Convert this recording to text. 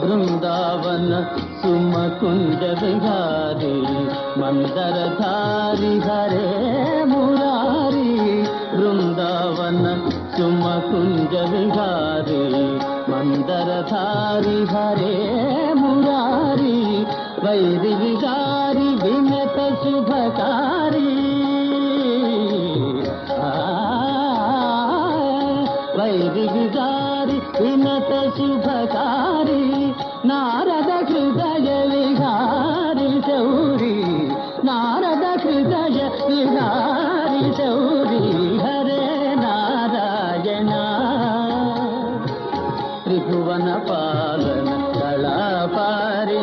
वृंदावन सुमकुंज विहारी मंदरधारी हरे मुरारी वृंदावन सुमकुंज विहारी मंदरधारी हरे मुरारी वैरि विहारी विनत शुभकारी वैरि विहारी विनत शुभकारी नारद हृदय विहारी शौरी नारद हृदय विहारी शौरी हरे नारायण त्रिभुवन पालन कला पारी